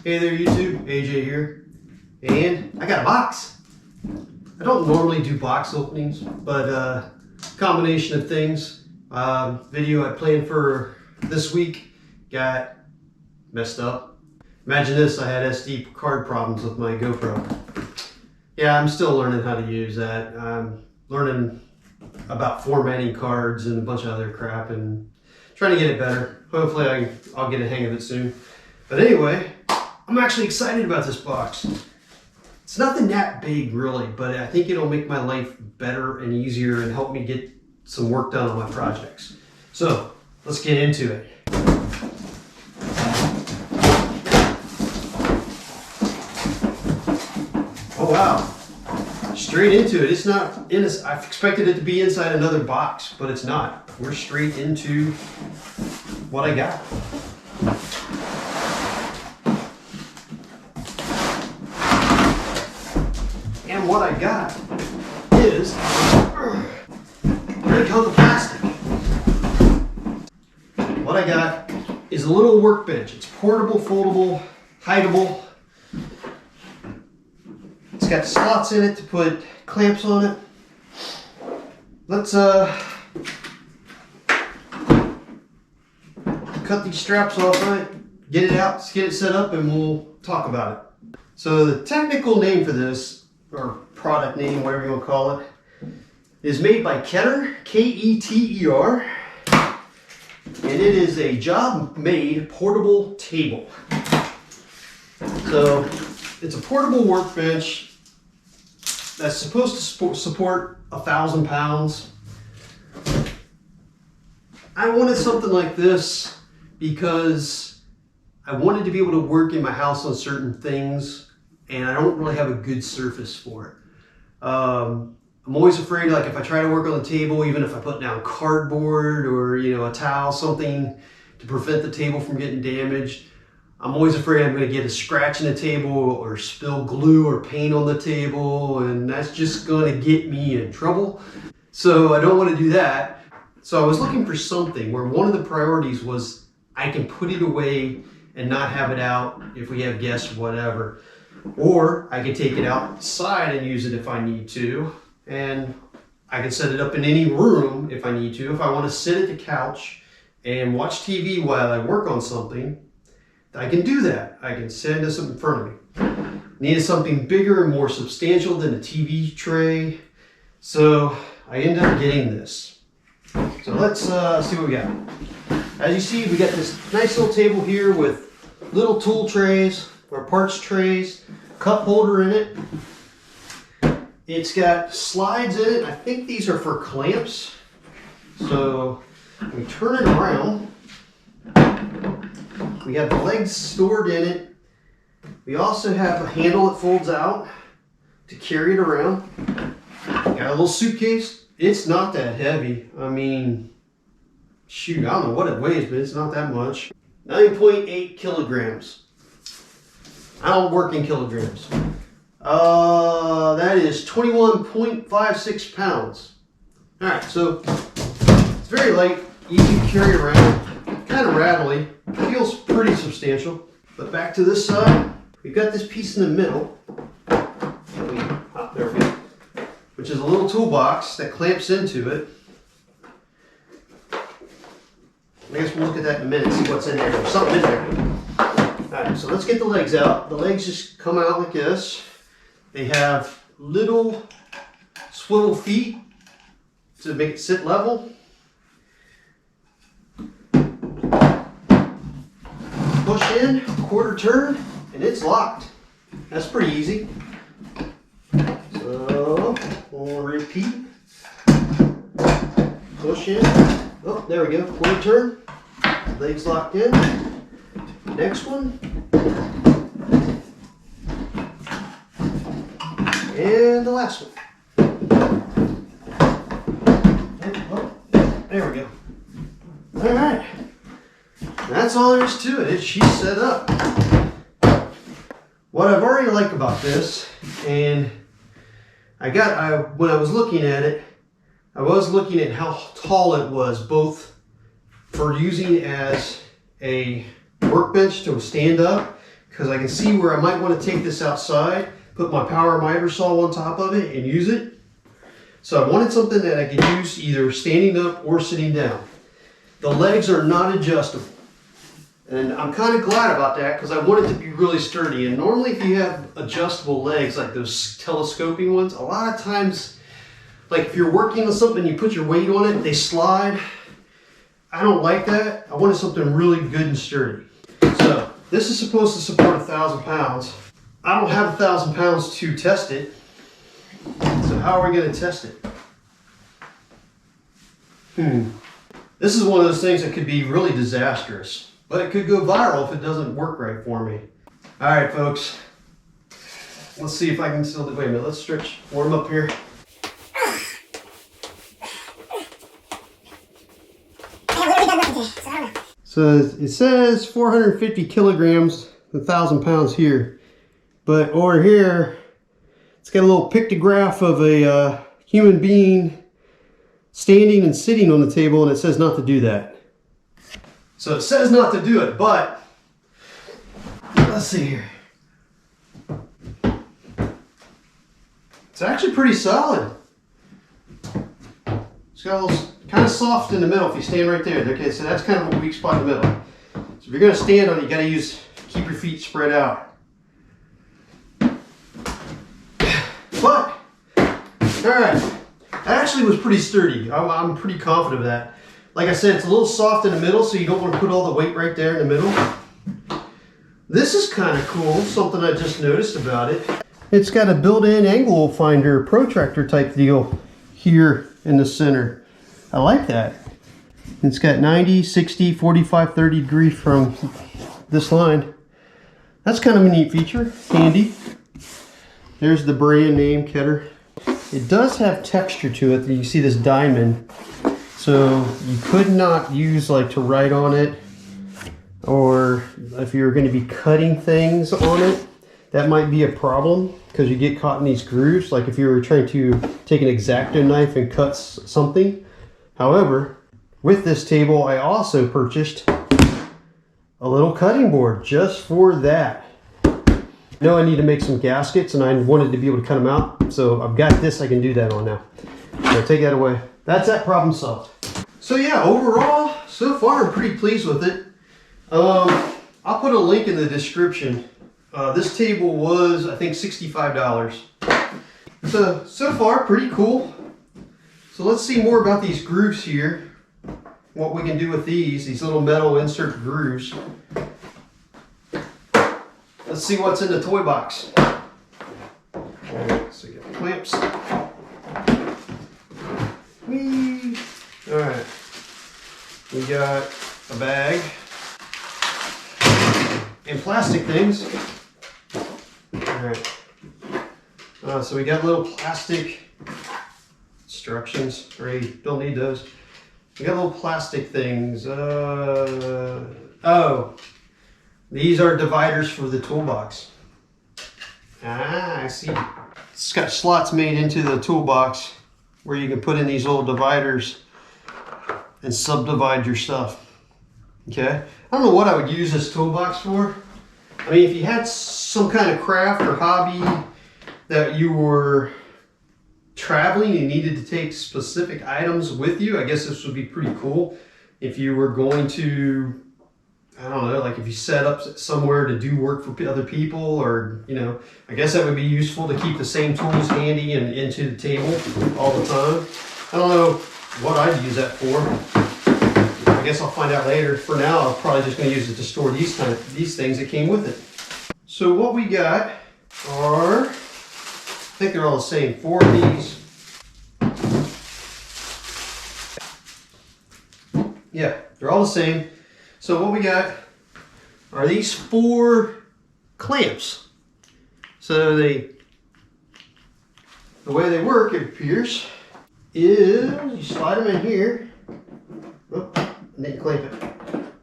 Hey there YouTube, AJ here, and I got a box. I don't normally do box openings, but combination of things. Video I planned for this week got messed up. Imagine this, I had SD card problems with my GoPro. Yeah, I'm still learning how to use that. I'm learning about formatting cards and a bunch of other crap and trying to get it better. Hopefully I'll get a hang of it soon. But anyway, I'm actually excited about this box. It's nothing that big really, but I think it'll make my life better and easier and help me get some work done on my projects. So let's get into it. Oh wow, straight into it. It's not in this. I've expected it to be inside another box, but it's not. We're straight into what I got. And what I got is, here comes the plastic. What I got is a little workbench. It's portable, foldable, hideable. It's got slots in it to put clamps on it. Let's cut these straps off of it, get it out, get it set up, and we'll talk about it. So the technical name for this, or product name, whatever you want to call it, is made by Keter, K-E-T-E-R, and it is a job-made portable table. So it's a portable workbench that's supposed to support 1,000 pounds. I wanted something like this because I wanted to be able to work in my house on certain things, and I don't really have a good surface for it. I'm always afraid, like if I try to work on the table, even if I put down cardboard or a towel, something to prevent the table from getting damaged, I'm always afraid I'm going to get a scratch in the table or spill glue or paint on the table, and that's just going to get me in trouble. So I don't want to do that. So I was looking for something where one of the priorities was I can put it away and not have it out if we have guests or whatever. Or I can take it outside and use it if I need to. And I can set it up in any room if I need to. If I want to sit at the couch and watch TV while I work on something, I can do that. I can send this in front of me. Needed something bigger and more substantial than a TV tray. So I ended up getting this. So let's see what we got. As you see, we got this nice little table here with little tool trays or parts trays, cup holder in it. It's got slides in it. I think these are for clamps. So we turn it around. We have the legs stored in it. We also have a handle that folds out to carry it around. Got a little suitcase. It's not that heavy. I mean, shoot, I don't know what it weighs, but it's not that much. 9.8 kilograms. I don't work in kilograms. That is 21.56 pounds. All right, so it's very light, easy to carry around, kind of rattly, feels pretty substantial. But back to this side, we've got this piece in the middle. There we go. Which is a little toolbox that clamps into it. I guess we'll look at that in a minute, see what's in there. There's something in there. Alright, so let's get the legs out. The legs just come out like this. They have little swivel feet to make it sit level. Push in, quarter turn, and it's locked. That's pretty easy. So we'll repeat. Push in. Oh, there we go. Quarter turn. Legs locked in. Next one. And the last one. And, oh, there we go. All right. That's all there is to it. She's set up. What I've already liked about this, and when I was looking at it, I was looking at how tall it was, both for using as a workbench to stand up, because I can see where I might want to take this outside, put my power miter saw on top of it and use it. So I wanted something that I could use either standing up or sitting down. The legs are not adjustable. And I'm kind of glad about that because I want it to be really sturdy. And normally if you have adjustable legs, like those telescoping ones, a lot of times, like if you're working on something and you put your weight on it, they slide. I don't like that. I wanted something really good and sturdy. So this is supposed to support 1,000 pounds. I don't have 1,000 pounds to test it. So how are we going to test it? This is one of those things that could be really disastrous, but it could go viral if it doesn't work right for me. All right, folks. Let's see if I can still do. Wait a minute. Let's stretch. Warm up here. So it says 450 kilograms, 1,000 pounds here, but over here it's got a little pictograph of a human being standing and sitting on the table, and it says not to do that. So it says not to do it, but let's see here. It's actually pretty solid. It's got a little kind of soft in the middle if you stand right there. Okay, so that's kind of a weak spot in the middle. So if you're going to stand on it, you got to keep your feet spread out. But, all right, that actually was pretty sturdy. I'm pretty confident of that. Like I said, it's a little soft in the middle, so you don't want to put all the weight right there in the middle. This is kind of cool, something I just noticed about it. It's got a built-in angle finder, protractor type deal here in the center. I like that. It's got 90, 60, 45, 30 degrees from this line. That's kind of a neat feature, handy. There's the brand name, Keter. It does have texture to it. You see this diamond. So you could not use like to write on it, or if you're going to be cutting things on it, that might be a problem because you get caught in these grooves. Like if you were trying to take an X-Acto knife and cut something. However, with this table, I also purchased a little cutting board just for that. I know I need to make some gaskets and I wanted to be able to cut them out. So I've got this I can do that on now. So take that away. That's that problem solved. So yeah, overall, so far I'm pretty pleased with it. I'll put a link in the description. This table was, I think, $65. So far, pretty cool. So let's see more about these grooves here. What we can do with these little metal insert grooves. Let's see what's in the toy box. Alright, so we got clamps. Whee! Alright. We got a bag. And plastic things. Alright. So we got little plastic instructions. Great, don't need those. We got little plastic things. Oh, these are dividers for the toolbox. Ah, I see. It's got slots made into the toolbox where you can put in these little dividers and subdivide your stuff. Okay, I don't know what I would use this toolbox for. I mean, if you had some kind of craft or hobby that you were traveling and needed to take specific items with you, I guess this would be pretty cool. If you were going to, I don't know, like if you set up somewhere to do work for other people, or, you know, I guess that would be useful to keep the same tools handy and into the table all the time. I don't know what I'd use that for. I guess I'll find out later. For now, I'm probably just going to use it to store these things that came with it. So what we got are, I think they're all the same, 4 of these. Yeah, they're all the same. So what we got are these 4 clamps. So the way they work, it appears, is you slide them in here. Oh, and then you clamp it.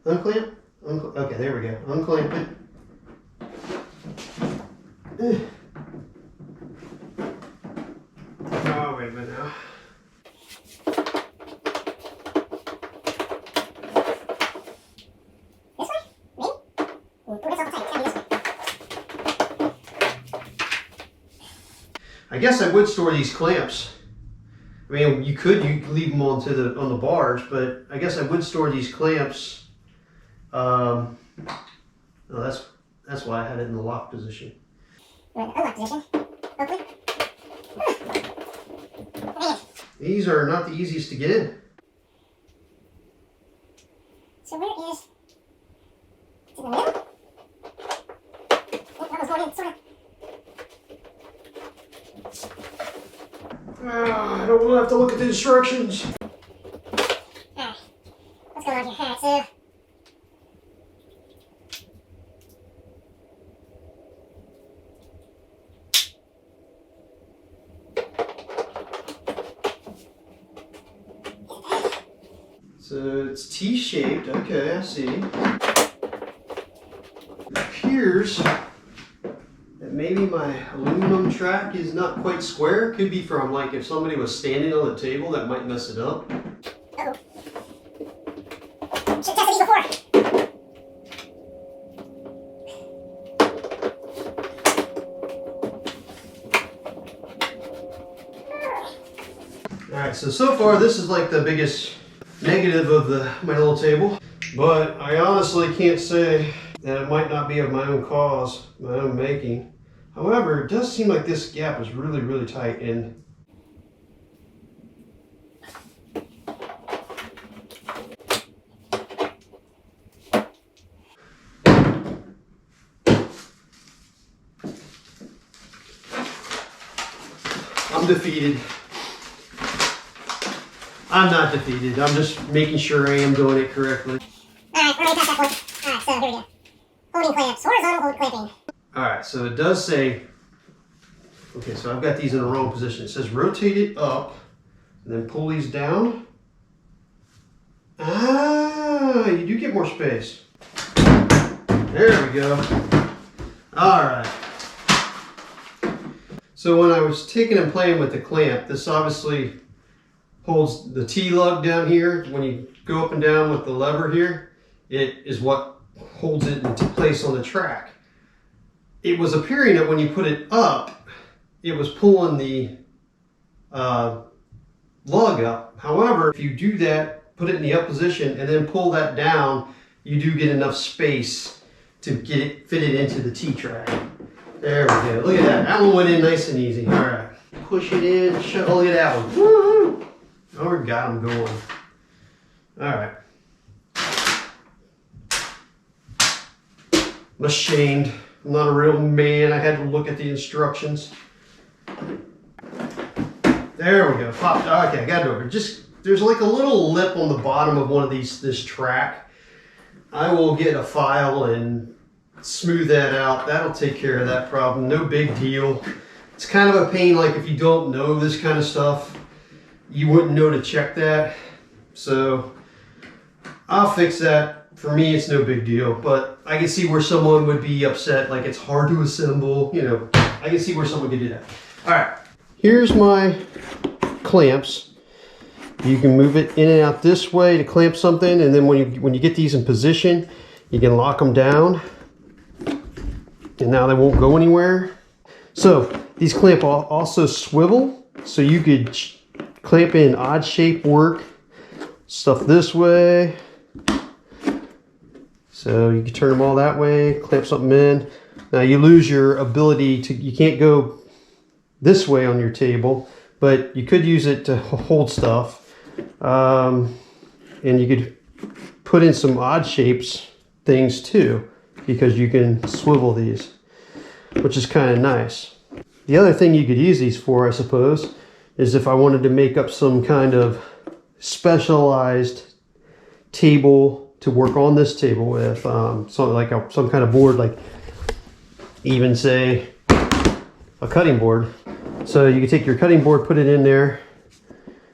Unclamp. Okay, there we go. Unclamp it. Oh, wait a minute now. I guess I would store these clamps. I mean, you could leave them on the bars, but I guess I would store these clamps. No, that's why I had it in the lock position. Unlock position. Open. These are not the easiest to get in. So where is? It's in the middle. Oh, that was going in, sort of. I don't want to have to look at the instructions. Alright, what's going on here? Alright, so. So it's T-shaped, okay, I see. It appears that maybe my aluminum track is not quite square. Could be from like if somebody was standing on the table, that might mess it up. Uh-oh. Should have tested these before. Alright, so far this is like the biggest negative of my little table, but I honestly can't say that it might not be of my own cause, my own making. However, it does seem like this gap is really, really tight, and I'm defeated. I'm not defeated. I'm just making sure I am doing it correctly. Alright, we're already past that point. Alright, so here we go. Holding clamps, horizontal hold clamping. Alright, so it does say, okay, so I've got these in the wrong position. It says rotate it up, and then pull these down. Ah, you do get more space. There we go. Alright. So when I was taking and playing with the clamp, this obviously holds the T-lug down here. When you go up and down with the lever here, it is what holds it into place on the track. It was appearing that when you put it up, it was pulling the lug up. However, if you do that, put it in the up position and then pull that down, you do get enough space to fit it into the T-track. There we go. Look at that. That one went in nice and easy. All right. Push it in. Oh, look at that one. Woo! Oh, we got them going. All right. I'm ashamed. I'm not a real man. I had to look at the instructions. There we go. Popped. Okay, I got it over. There's like a little lip on the bottom of one of this track. I will get a file and smooth that out. That'll take care of that problem. No big deal. It's kind of a pain, like if you don't know this kind of stuff, you wouldn't know to check that. So I'll fix that. For me, it's no big deal, but I can see where someone would be upset, like it's hard to assemble, you know. I can see where someone could do that. All right, here's my clamps. You can move it in and out this way to clamp something, and then when you get these in position, you can lock them down, and now they won't go anywhere. So these clamp also swivel, so you could clamp in odd shape work, stuff this way. So you can turn them all that way, clamp something in. Now you lose your ability you can't go this way on your table, but you could use it to hold stuff. And you could put in some odd shapes things too, because you can swivel these, which is kind of nice. The other thing you could use these for, I suppose, is if I wanted to make up some kind of specialized table to work on this table with, something like some kind of board, like even say a cutting board. So you can take your cutting board, put it in there,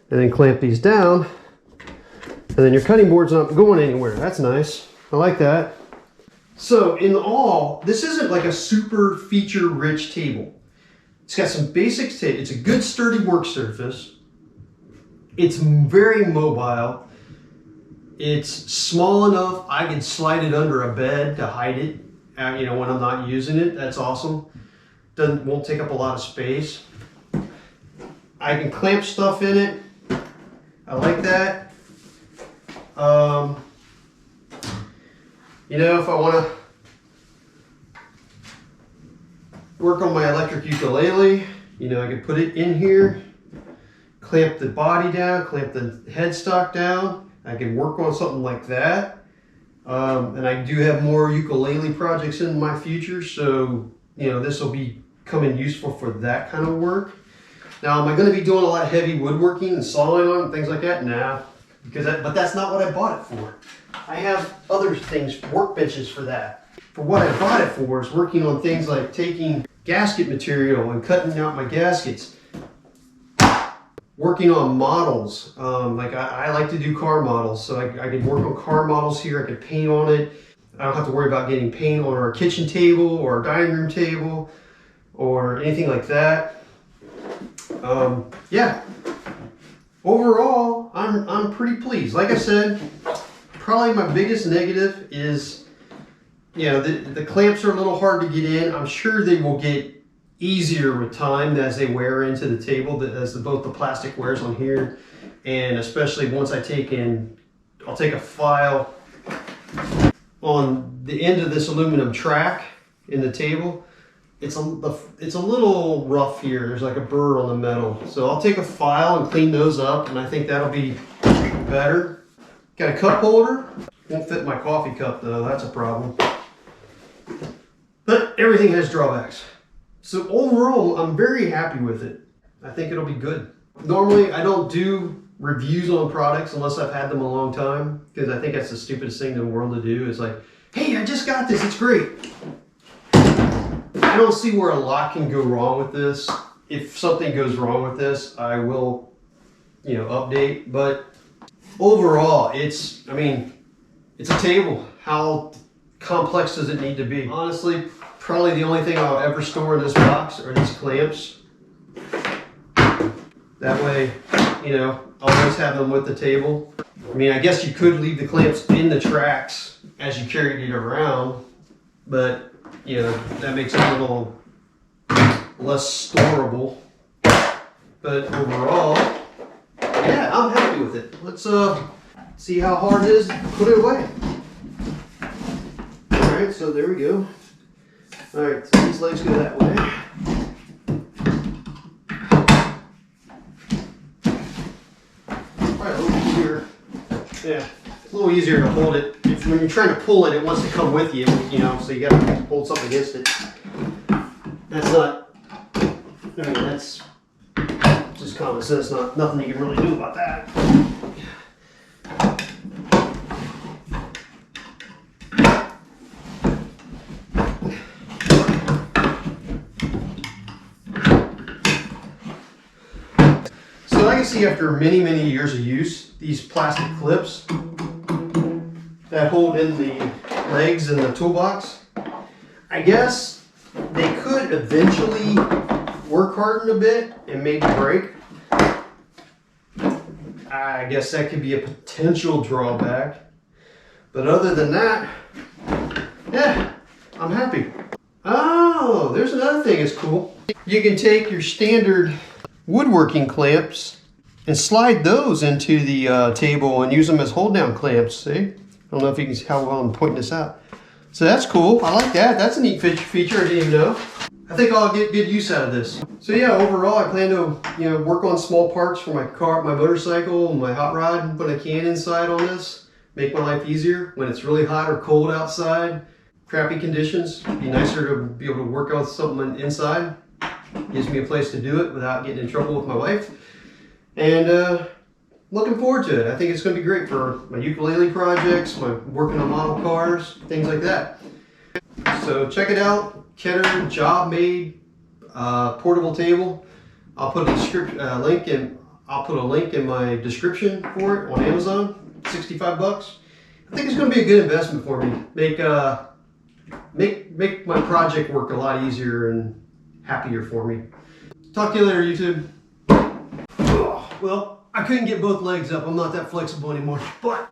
and then clamp these down, and then your cutting board's not going anywhere. That's nice. I like that. So in all, this isn't like a super feature-rich table. It's got some basics to it. It's a good sturdy work surface. It's very mobile. It's small enough I can slide it under a bed to hide it, you know, when I'm not using it. That's awesome. Won't take up a lot of space. I can clamp stuff in it. I like that. You know, if I want to work on my electric ukulele, you know, I can put it in here, clamp the body down, clamp the headstock down. I can work on something like that. And I do have more ukulele projects in my future, so, you know, this will be coming useful for that kind of work. Now, am I going to be doing a lot of heavy woodworking and sawing on and things like that? Nah, but that's not what I bought it for. I have other things, workbenches for that. For what I bought it for is working on things like taking gasket material and cutting out my gaskets. Working on models. Like I like to do car models, so I can work on car models here. I can paint on it. I don't have to worry about getting paint on our kitchen table or our dining room table or anything like that. Yeah. Overall, I'm pretty pleased. Like I said, probably my biggest negative is, you know, the clamps are a little hard to get in. I'm sure they will get easier with time as they wear into the table, as both the plastic wears on here, and especially once I'll take a file on the end of this aluminum track in the table. It's a little rough here. There's like a burr on the metal. So I'll take a file and clean those up, and I think that'll be better. Got a cup holder. Won't fit my coffee cup though, that's a problem. But everything has drawbacks. So overall, I'm very happy with it. I think it'll be good. Normally, I don't do reviews on products unless I've had them a long time, because I think that's the stupidest thing in the world to do. Is like, hey, I just got this, it's great. I don't see where a lot can go wrong with this. If something goes wrong with this, I will, you know, update. But overall, it's a table. How complex does it need to be? Honestly, probably the only thing I'll ever store in this box are these clamps. That way, you know, I'll always have them with the table. I mean, I guess you could leave the clamps in the tracks as you carried it around, but you know, that makes it a little less storable. But overall, yeah, I'm happy with it. Let's see how hard it is to put it away. Alright, so there we go. Alright, so these legs go that way. Right over here. Yeah, it's a little easier to hold it. When you're trying to pull it, it wants to come with you, you know, so you gotta hold something against it. That's not, I mean, that's just common sense, nothing you can really do about that. So I can see after many, many years of use, these plastic clips that hold in the legs in the toolbox, I guess they could eventually work harden a bit and maybe break. I guess that could be a potential drawback. But other than that, yeah, I'm happy. Oh, there's another thing that's cool. You can take your standard woodworking clamps and slide those into the table and use them as hold down clamps, see? I don't know if you can see how well I'm pointing this out. So that's cool. I like that. That's a neat feature. I didn't even know. I think I'll get good use out of this. So yeah, overall, I plan to, you know, work on small parts for my car, my motorcycle, and my hot rod when I can inside on this. Make my life easier when it's really hot or cold outside. Crappy conditions. It'd be nicer to be able to work on something inside. Gives me a place to do it without getting in trouble with my wife. And looking forward to it. I think it's going to be great for my ukulele projects, my working on model cars, things like that. So check it out, Keter Jobmade portable table. I'll put a link in my description for it on Amazon. 65 bucks. I think it's going to be a good investment for me. Make my project work a lot easier and happier for me. Talk to you later, YouTube. Well, I couldn't get both legs up. I'm not that flexible anymore, but